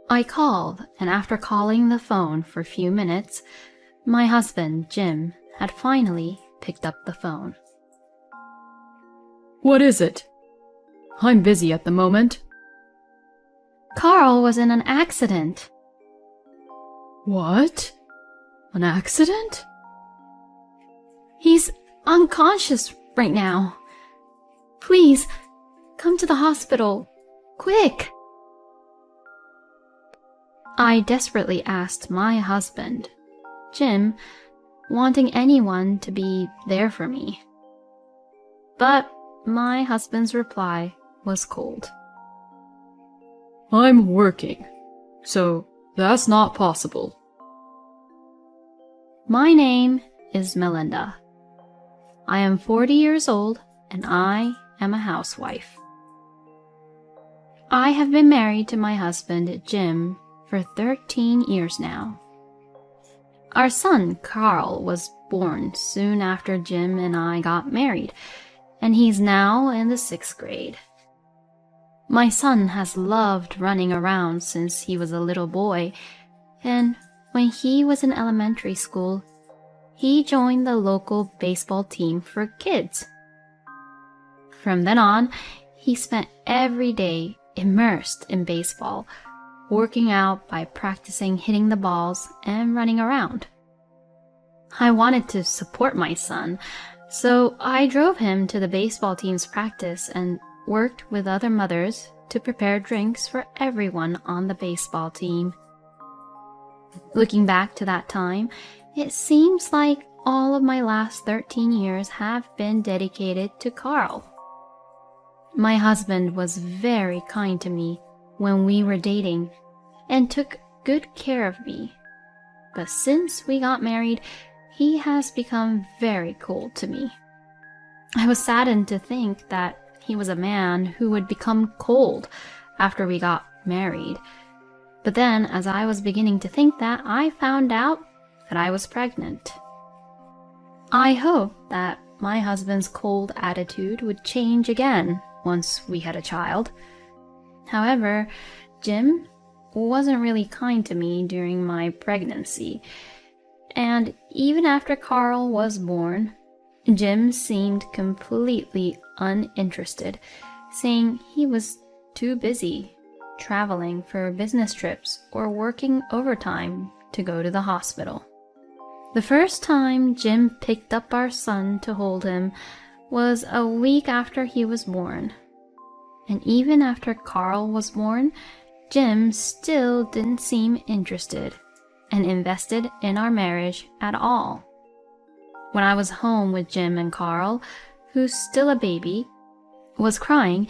I called, and after calling the phone for a few minutes, my husband, Jim, had finally picked up the phone. What is it? I'm busy at the moment. Carl was in an accident. What? An accident? He's unconscious right now. Please, come to the hospital. Quick! I desperately asked my husband, Jim, wanting anyone to be there for me. But my husband's reply was cold. I'm working, so that's not possible. My name is Melinda. I am 40 years old and I am a housewife. I have been married to my husband, Jim, for 13 years now. Our son, Carl, was born soon after Jim and I got married, and he's now in the 6th grade. My son has loved running around since he was a little boy, and when he was in elementary school, he joined the local baseball team for kids. From then on, he spent every day immersed in baseball, working out by practicing hitting the balls and running around. I wanted to support my son, so I drove him to the baseball team's practice and worked with other mothers to prepare drinks for everyone on the baseball team. Looking back to that time, it seems like all of my last 13 years have been dedicated to Carl. My husband was very kind to me when we were dating and took good care of me. But since we got married, he has become very cold to me. I was saddened to think that he was a man who would become cold after we got married. But then, as I was beginning to think that, I found out that I was pregnant. I hoped that my husband's cold attitude would change again once we had a child. However, Jim wasn't really kind to me during my pregnancy, and even after Carl was born, Jim seemed completely uninterested, saying he was too busy traveling for business trips or working overtime to go to the hospital. The first time Jim picked up our son to hold him was a week after he was born. And even after Carl was born, Jim still didn't seem interested and invested in our marriage at all. When I was home with Jim and Carl, who's still a baby, was crying,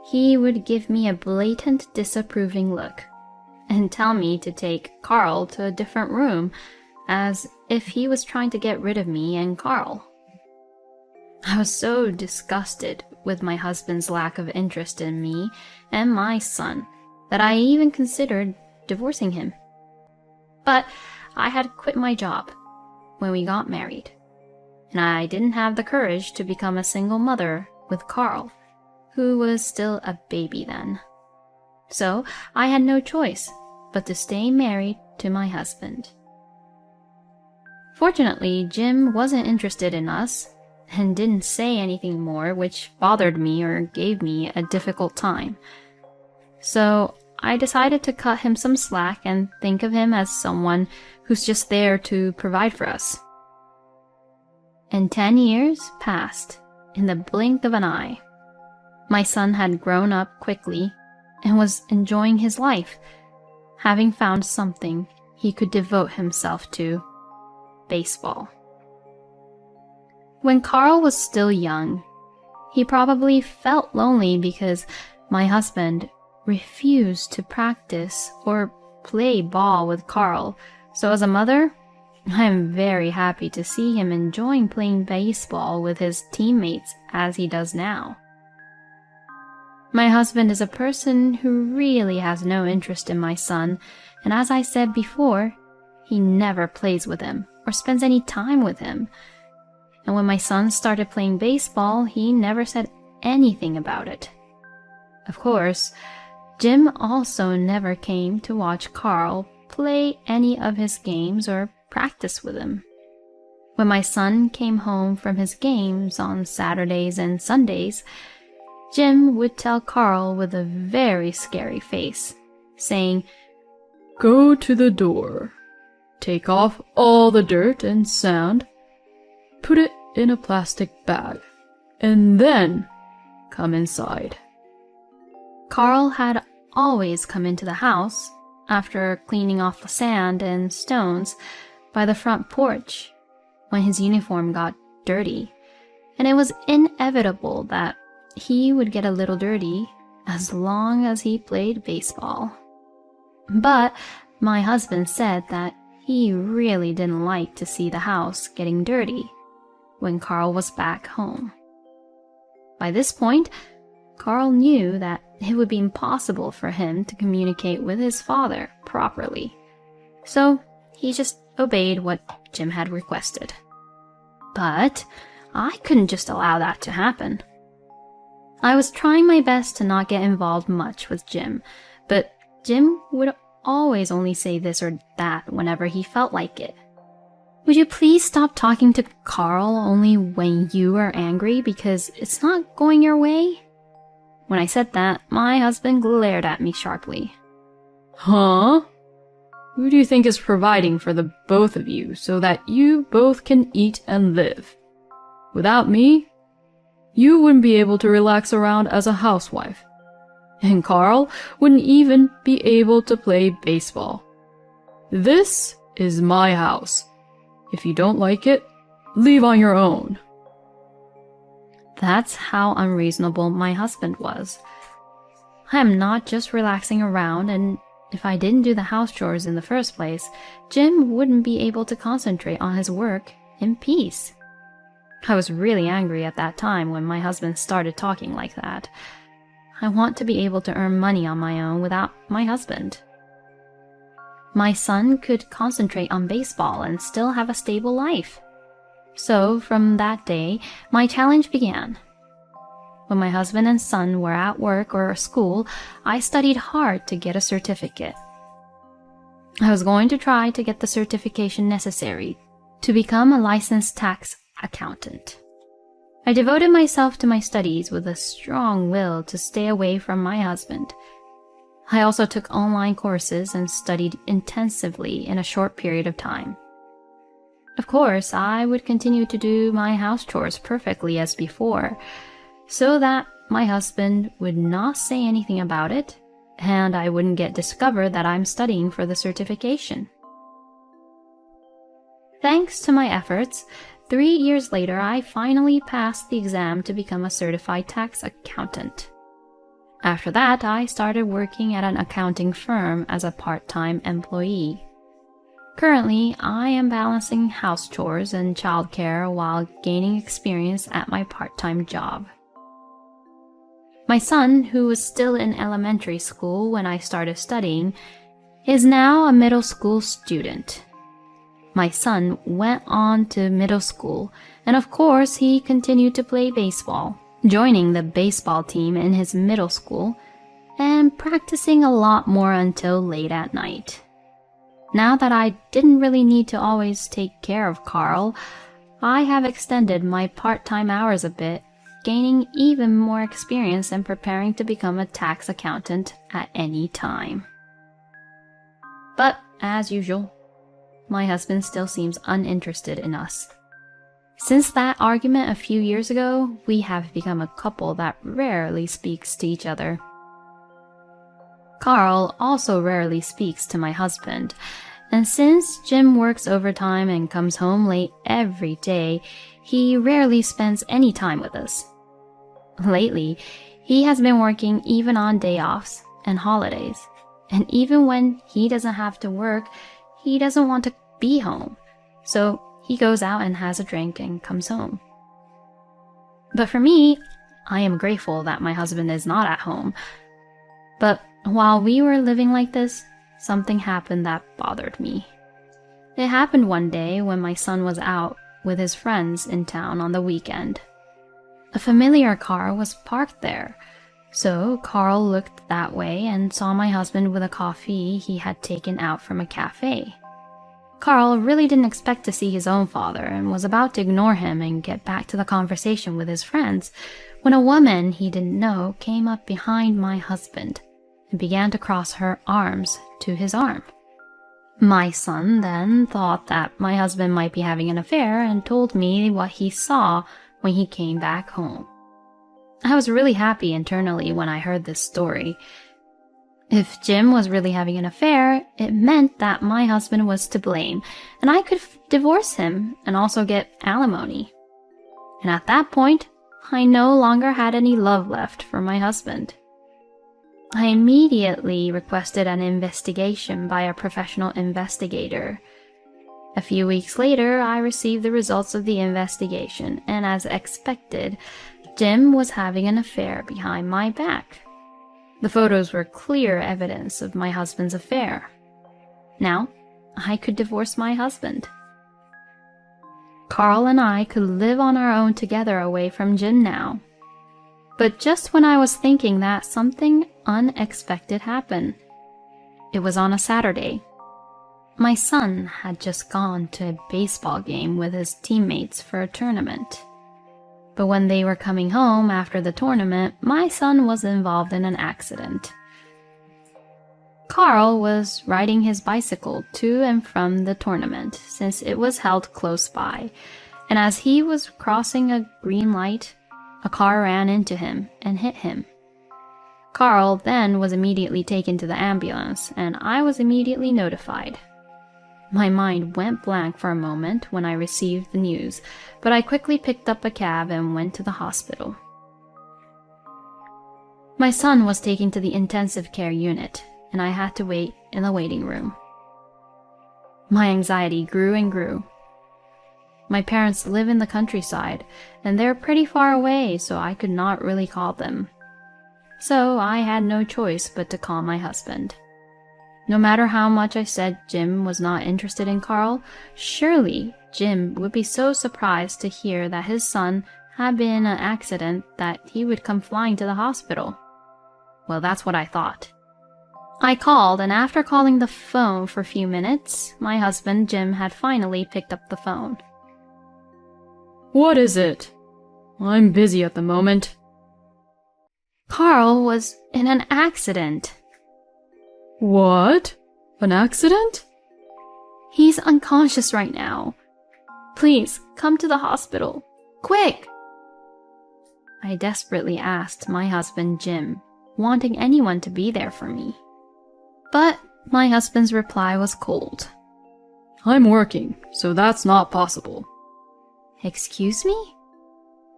he would give me a blatant disapproving look and tell me to take Carl to a different room, as if he was trying to get rid of me and Carl. I was so disgusted with my husband's lack of interest in me and my son that I even considered divorcing him. But I had quit my job when we got married, and I didn't have the courage to become a single mother with Carl, who was still a baby then. So I had no choice but to stay married to my husband. Fortunately, Jim wasn't interested in us and didn't say anything more, which bothered me or gave me a difficult time. So I decided to cut him some slack and think of him as someone who's just there to provide for us. And 10 years passed in the blink of an eye. My son had grown up quickly and was enjoying his life, having found something he could devote himself to: baseball. When Carl was still young, he probably felt lonely because my husband refused to practice or play ball with Carl. So as a mother, I am very happy to see him enjoying playing baseball with his teammates as he does now. My husband is a person who really has no interest in my son, and as I said before, he never plays with him or spends any time with him. And when my son started playing baseball, he never said anything about it. Of course, Jim also never came to watch Carl play any of his games or practice with him. When my son came home from his games on Saturdays and Sundays, Jim would tell Carl with a very scary face, saying, "Go to the door. Take off all the dirt and sand. Put it in a plastic bag. And then come inside." Carl had always come into the house after cleaning off the sand and stones by the front porch when his uniform got dirty, and it was inevitable that he would get a little dirty as long as he played baseball. But my husband said that he really didn't like to see the house getting dirty when Carl was back home. By this point, Carl knew that it would be impossible for him to communicate with his father properly, so he just obeyed what Jim had requested. But I couldn't just allow that to happen. I was trying my best to not get involved much with Jim, but Jim would always only say this or that whenever he felt like it. "Would you please stop talking to Carl only when you are angry because it's not going your way?" When I said that, my husband glared at me sharply. "Huh? Who do you think is providing for the both of you so that you both can eat and live? Without me, you wouldn't be able to relax around as a housewife. And Carl wouldn't even be able to play baseball. This is my house. If you don't like it, leave on your own." That's how unreasonable my husband was. I am not just relaxing around, and if I didn't do the house chores in the first place, Jim wouldn't be able to concentrate on his work in peace. I was really angry at that time when my husband started talking like that. I want to be able to earn money on my own without my husband. My son could concentrate on baseball and still have a stable life. So from that day, my challenge began. When my husband and son were at work or school, I studied hard to get a certificate. I was going to try to get the certification necessary to become a licensed tax accountant. I devoted myself to my studies with a strong will to stay away from my husband. I also took online courses and studied intensively in a short period of time. Of course, I would continue to do my house chores perfectly as before, so that my husband would not say anything about it, and I wouldn't get discovered that I'm studying for the certification. Thanks to my efforts, 3 years later, I finally passed the exam to become a certified tax accountant. After that, I started working at an accounting firm as a part-time employee. Currently, I am balancing house chores and childcare while gaining experience at my part-time job. My son, who was still in elementary school when I started studying, is now a middle school student. My son went on to middle school, and of course he continued to play baseball, joining the baseball team in his middle school, and practicing a lot more until late at night. Now that I didn't really need to always take care of Carl, I have extended my part-time hours a bit, gaining even more experience and preparing to become a tax accountant at any time. But, as usual, my husband still seems uninterested in us. Since that argument a few years ago, we have become a couple that rarely speaks to each other. Carl also rarely speaks to my husband, and since Jim works overtime and comes home late every day, he rarely spends any time with us. Lately, he has been working even on day offs and holidays, and even when he doesn't have to work, he doesn't want to be home, so he goes out and has a drink and comes home. But for me, I am grateful that my husband is not at home. But while we were living like this, something happened that bothered me. It happened one day when my son was out with his friends in town on the weekend. A familiar car was parked there, So Carl looked that way and saw my husband with a coffee he had taken out from a cafe. Carl really didn't expect to see his own father and was about to ignore him and get back to the conversation with his friends when a woman he didn't know came up behind my husband and began to cross her arms to his arm. My son then thought that my husband might be having an affair and told me what he saw when he came back home. I was really happy internally when I heard this story. If Jim was really having an affair, it meant that my husband was to blame, and I could divorce him and also get alimony. And at that point, I no longer had any love left for my husband. I immediately requested an investigation by a professional investigator. A few weeks later, I received the results of the investigation, and as expected, Jim was having an affair behind my back. The photos were clear evidence of my husband's affair. Now, I could divorce my husband. Carl and I could live on our own together away from Jim now. But just when I was thinking that, something unexpected happened. It was on a Saturday. My son had just gone to a baseball game with his teammates for a tournament. But when they were coming home after the tournament, my son was involved in an accident. Carl was riding his bicycle to and from the tournament since it was held close by, and as he was crossing a green light, a car ran into him and hit him. Carl then was immediately taken to the ambulance, and I was immediately notified. My mind went blank for a moment when I received the news, but I quickly picked up a cab and went to the hospital. My son was taken to the intensive care unit, and I had to wait in the waiting room. My anxiety grew and grew. My parents live in the countryside, and they're pretty far away, so I could not really call them. So I had no choice but to call my husband. No matter how much I said Jim was not interested in Carl, surely Jim would be so surprised to hear that his son had been in an accident that he would come flying to the hospital. Well, that's what I thought. I called, and after calling the phone for a few minutes, my husband Jim had finally picked up the phone. What is it? I'm busy at the moment. Carl was in an accident. What? An accident? He's unconscious right now. Please, come to the hospital. Quick! I desperately asked my husband Jim, wanting anyone to be there for me. But my husband's reply was cold. I'm working, so that's not possible. Excuse me?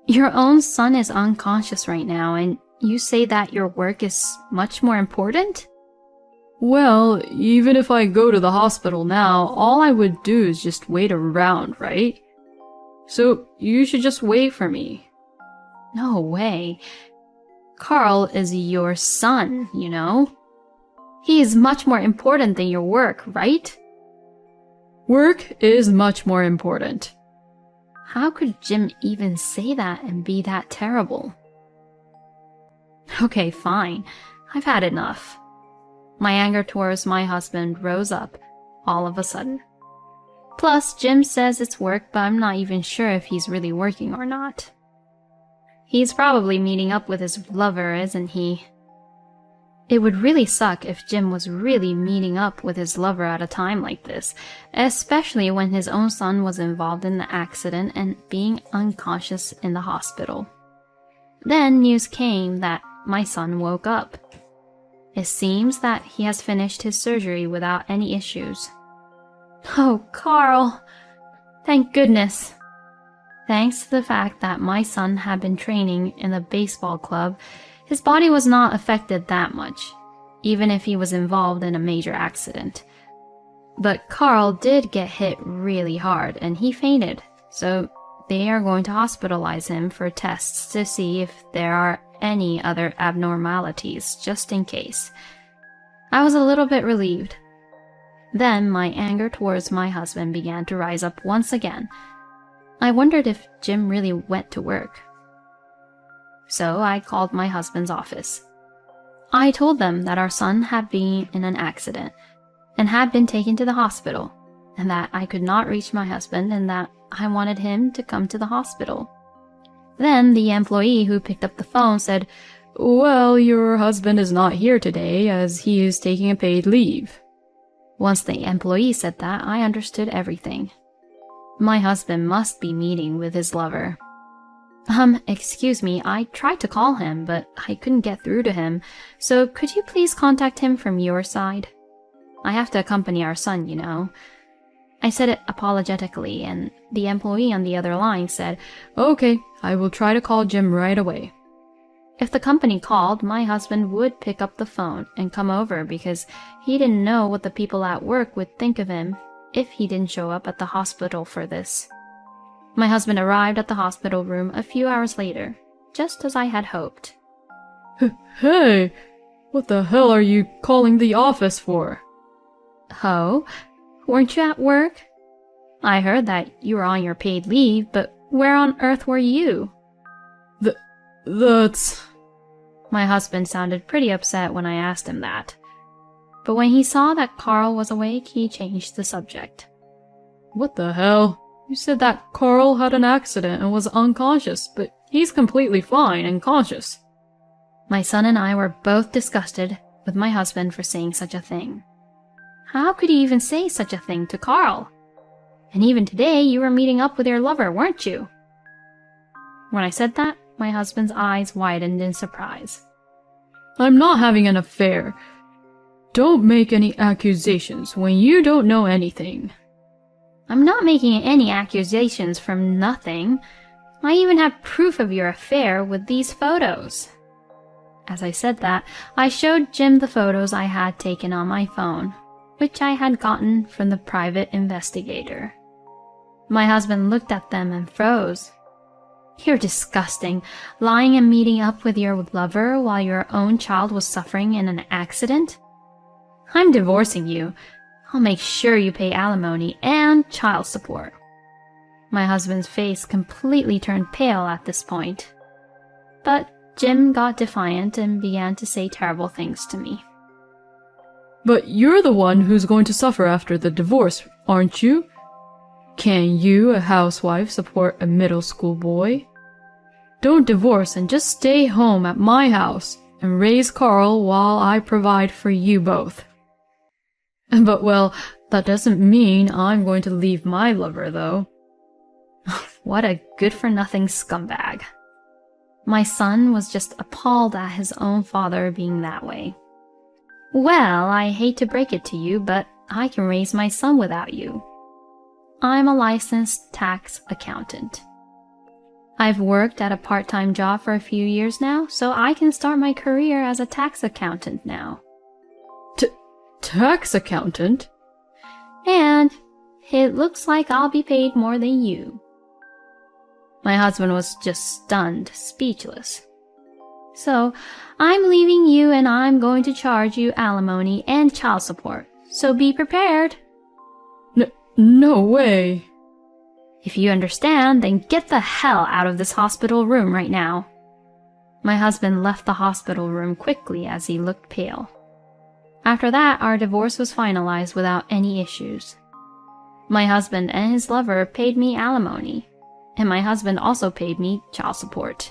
Your own son is unconscious right now, and you say that your work is much more important? Well, even if I go to the hospital now, all I would do is just wait around, right? So you should just wait for me. No way. Carl is your son, you know? He is much more important than your work, right? Work is much more important. How could Jim even say that and be that terrible? Okay, fine. I've had enough. My anger towards my husband rose up all of a sudden. Plus, Jim says it's work, but I'm not even sure if he's really working or not. He's probably meeting up with his lover, isn't he? It would really suck if Jim was really meeting up with his lover at a time like this, especially when his own son was involved in the accident and being unconscious in the hospital. Then news came that my son woke up. It seems that he has finished his surgery without any issues. Oh, Carl! Thank goodness! Thanks to the fact that my son had been training in the baseball club, his body was not affected that much, even if he was involved in a major accident. But Carl did get hit really hard and he fainted, so they are going to hospitalize him for tests to see if there are any other abnormalities, just in case. I was a little bit relieved. Then my anger towards my husband began to rise up once again. I wondered if Jim really went to work. So I called my husband's office. I told them that our son had been in an accident and had been taken to the hospital, and that I could not reach my husband and that I wanted him to come to the hospital. Then the employee who picked up the phone said, "Well, your husband is not here today as he is taking a paid leave." Once the employee said that, I understood everything. My husband must be meeting with his lover. Excuse me, I tried to call him, but I couldn't get through to him, so could you please contact him from your side? I have to accompany our son, you know. I said it apologetically, and the employee on the other line said, "Okay, I will try to call Jim right away." If the company called, my husband would pick up the phone and come over because he didn't know what the people at work would think of him if he didn't show up at the hospital for this. My husband arrived at the hospital room a few hours later, just as I had hoped. Hey, what the hell are you calling the office for? Oh, weren't you at work? I heard that you were on your paid leave, but where on earth were you? That's... My husband sounded pretty upset when I asked him that. But when he saw that Carl was awake, he changed the subject. What the hell? You said that Carl had an accident and was unconscious, but he's completely fine and conscious. My son and I were both disgusted with my husband for saying such a thing. How could he even say such a thing to Carl? And even today you were meeting up with your lover, weren't you? When I said that, my husband's eyes widened in surprise. I'm not having an affair. Don't make any accusations when you don't know anything. I'm not making any accusations from nothing. I even have proof of your affair with these photos. As I said that, I showed Jim the photos I had taken on my phone, which I had gotten from the private investigator. My husband looked at them and froze. You're disgusting, lying and meeting up with your lover while your own child was suffering in an accident? I'm divorcing you. I'll make sure you pay alimony and child support. My husband's face completely turned pale at this point. But Jim got defiant and began to say terrible things to me. But you're the one who's going to suffer after the divorce, aren't you? Can you, a housewife, support a middle school boy? Don't divorce and just stay home at my house and raise Carl while I provide for you both. But well, that doesn't mean I'm going to leave my lover, though. What a good-for-nothing scumbag. My son was just appalled at his own father being that way. Well, I hate to break it to you, but I can raise my son without you. I'm a licensed tax accountant. I've worked at a part-time job for a few years now, so I can start my career as a tax accountant now. Tax accountant? And it looks like I'll be paid more than you. My husband was just stunned, speechless. So, I'm leaving you and I'm going to charge you alimony and child support, so be prepared. No way. If you understand, then get the hell out of this hospital room right now. My husband left the hospital room quickly as he looked pale. After that, our divorce was finalized without any issues. My husband and his lover paid me alimony, and my husband also paid me child support.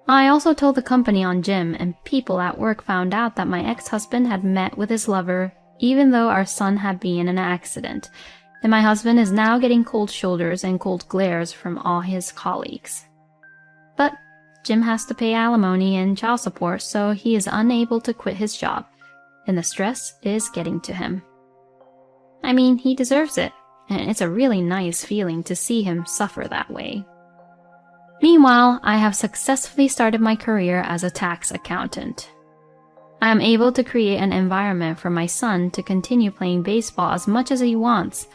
I also told the company on Jim, and people at work found out that my ex-husband had met with his lover even though our son had been in an accident, and my husband is now getting cold shoulders and cold glares from all his colleagues. But Jim has to pay alimony and child support, so he is unable to quit his job, and the stress is getting to him. I mean, he deserves it, and it's a really nice feeling to see him suffer that way. Meanwhile, I have successfully started my career as a tax accountant. I am able to create an environment for my son to continue playing baseball as much as he wants,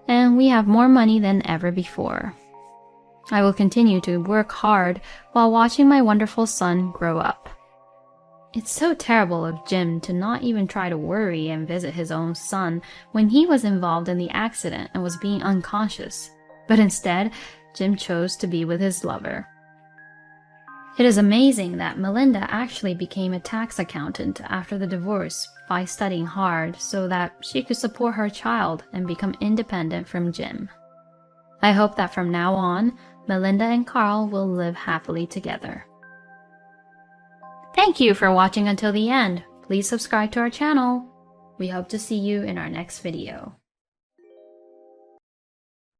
and we have more money than ever before. I will continue to work hard while watching my wonderful son grow up. It's so terrible of Jim to not even try to worry and visit his own son when he was involved in the accident and was being unconscious, but instead, Jim chose to be with his lover. It is amazing that Melinda actually became a tax accountant after the divorce by studying hard so that she could support her child and become independent from Jim. I hope that from now on, Melinda and Carl will live happily together. Thank you for watching until the end. Please subscribe to our channel. We hope to see you in our next video.